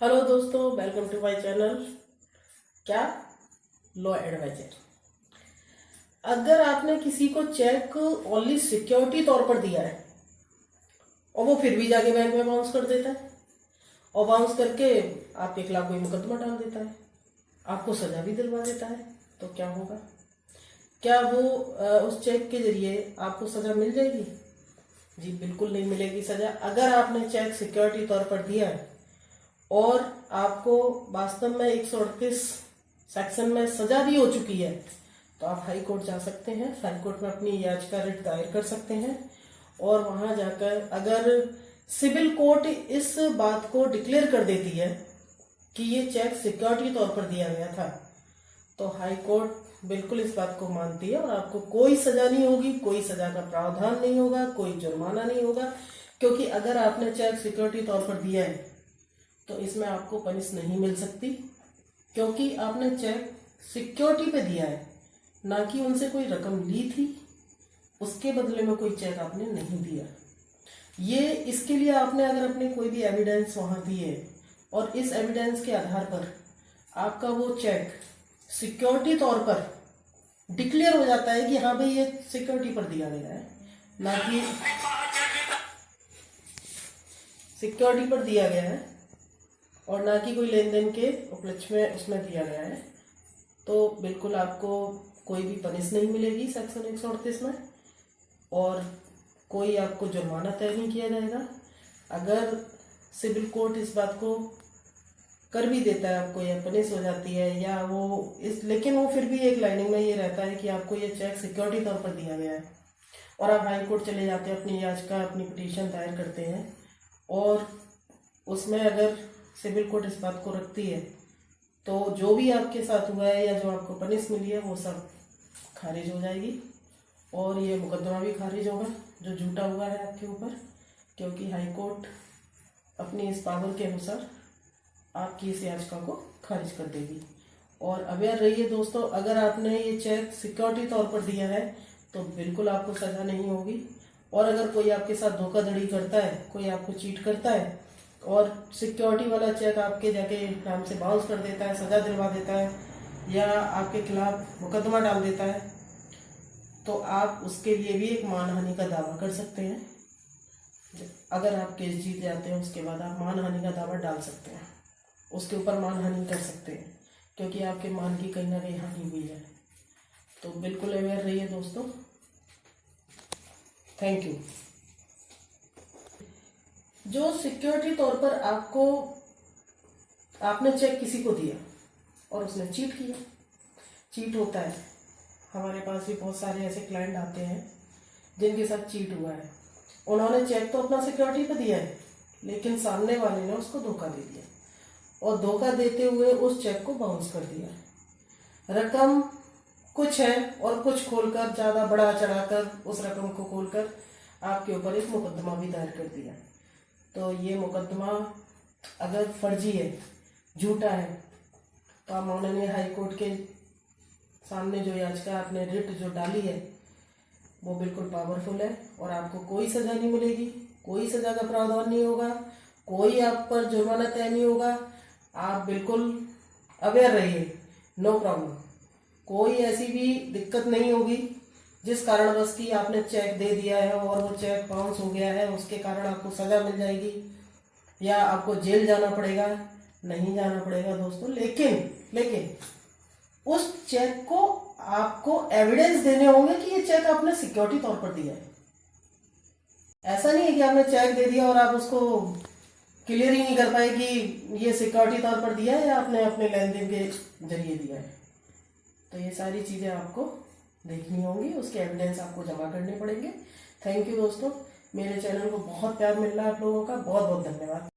Hello दोस्तों, welcome to my channel. क्या law adviser. अगर आपने किसी को चेक ओनली सिक्योरिटी तौर पर दिया है और वो फिर भी जाके बैंक में बाउंस कर देता है और बाउंस करके आपके खिलाफ कोई मुकदमा डाल देता है, आपको सजा भी दिलवा देता है, तो क्या होगा? क्या वो उस चेक के जरिए आपको सजा मिल जाएगी? जी बिल्कुल नहीं मिलेगी सजा। अगर आपने चेक सिक्योरिटी तौर पर दिया है और आपको वास्तव में 138 सेक्शन में सजा भी हो चुकी है, तो आप हाई कोर्ट जा सकते हैं। हाई कोर्ट में अपनी याचिका रिट दायर कर सकते हैं और वहां जाकर अगर सिविल कोर्ट इस बात को डिक्लेयर कर देती है कि ये चेक सिक्योरिटी तौर पर दिया गया था, तो हाई कोर्ट बिल्कुल इस बात को मानती है और आपको कोई सजा नहीं होगी, कोई सजा का प्रावधान नहीं होगा, कोई जुर्माना नहीं होगा। क्योंकि अगर आपने चेक सिक्योरिटी तौर पर दिया है तो इसमें आपको पनिश नहीं मिल सकती, क्योंकि आपने चेक सिक्योरिटी पे दिया है, ना कि उनसे कोई रकम ली थी, उसके बदले में कोई चेक आपने नहीं दिया। ये इसके लिए आपने अगर अपने कोई भी एविडेंस वहां दिए और इस एविडेंस के आधार पर आपका वो चेक सिक्योरिटी तौर पर डिक्लेयर हो जाता है कि हाँ भाई ये सिक्योरिटी पर दिया गया है, ना कि सिक्योरिटी पर दिया गया है और ना कि कोई लेन देन के उपलक्ष्य में उसमें दिया गया है, तो बिल्कुल आपको कोई भी पनिश नहीं मिलेगी सेक्शन 138 में और कोई आपको जुर्माना तय नहीं किया जाएगा। अगर सिविल कोर्ट इस बात को कर भी देता है आपको या पनिश हो जाती है या वो लेकिन वो फिर भी एक लाइनिंग में ये रहता है कि आपको ये चेक सिक्योरिटी तौर पर दिया गया है और आप हाई कोर्ट चले जाते हैं, अपनी याचिका अपनी पिटीशन दायर करते हैं और उसमें अगर सिविल कोर्ट इस बात को रखती है तो जो भी आपके साथ हुआ है या जो आपको पनिश मिली है वो सब खारिज हो जाएगी और ये मुकदमा भी खारिज होगा जो झूठा हुआ है आपके ऊपर, क्योंकि हाई कोर्ट अपनी इस पावर के अनुसार आपकी इस याचिका को खारिज कर देगी। और अवेयर रहिए दोस्तों, अगर आपने ये चेक सिक्योरिटी तौर पर दिया है तो बिल्कुल आपको सजा नहीं होगी और अगर कोई आपके साथ धोखाधड़ी करता है, कोई आपको चीट करता है और सिक्योरिटी वाला चेक आपके जाके नाम से बाउंस कर देता है, सजा दिलवा देता है या आपके खिलाफ मुकदमा डाल देता है, तो आप उसके लिए भी एक मानहानि का दावा कर सकते हैं। अगर आप केस जीत जाते हैं उसके बाद आप मानहानि का दावा डाल सकते हैं, उसके ऊपर मानहानि कर सकते हैं, क्योंकि आपके मान की कहीं ना कहीं हानि हुई है। तो बिल्कुल अवेयर रहिए दोस्तों। Thank you. जो सिक्योरिटी तौर पर आपने चेक किसी को दिया और उसने चीट किया, चीट होता है, हमारे पास भी बहुत सारे ऐसे क्लाइंट आते हैं जिनके साथ चीट हुआ है। उन्होंने चेक तो अपना सिक्योरिटी पे दिया है लेकिन सामने वाले ने उसको धोखा दे दिया और धोखा देते हुए उस चेक को बाउंस कर दिया। रकम कुछ है और कुछ खोलकर ज्यादा बढ़ा चढ़ाकर उस रकम को खोलकर आपके ऊपर एक मुकदमा भी दायर कर दिया। तो ये मुकदमा अगर फर्जी है, झूठा है, तो आप माननीय हाई कोर्ट के सामने जो याचिका आपने रिट जो डाली है वो बिल्कुल पावरफुल है और आपको कोई सजा नहीं मिलेगी, कोई सजा का प्रावधान नहीं होगा, कोई आप पर जुर्माना तय नहीं होगा। आप बिल्कुल अवेयर रहिए, नो प्रॉब्लम। कोई ऐसी भी दिक्कत नहीं होगी जिस कारणवश की आपने चेक दे दिया है और वो चेक बाउंस हो गया है उसके कारण आपको सजा मिल जाएगी या आपको जेल जाना पड़ेगा, नहीं जाना पड़ेगा दोस्तों। लेकिन उस चेक को आपको एविडेंस देने होंगे कि ये चेक आपने सिक्योरिटी तौर पर दिया है। ऐसा नहीं है कि आपने चेक दे दिया और आप उसको क्लियर ही नहीं कर पाए कि ये सिक्योरिटी तौर पर दिया है या आपने अपने लेन देन के जरिए दिया है। तो ये सारी चीजें आपको देखनी होंगी, उसके एविडेंस आपको जमा करने पड़ेंगे। थैंक यू दोस्तों, मेरे चैनल को बहुत प्यार मिल रहा है आप लोगों का, बहुत बहुत धन्यवाद।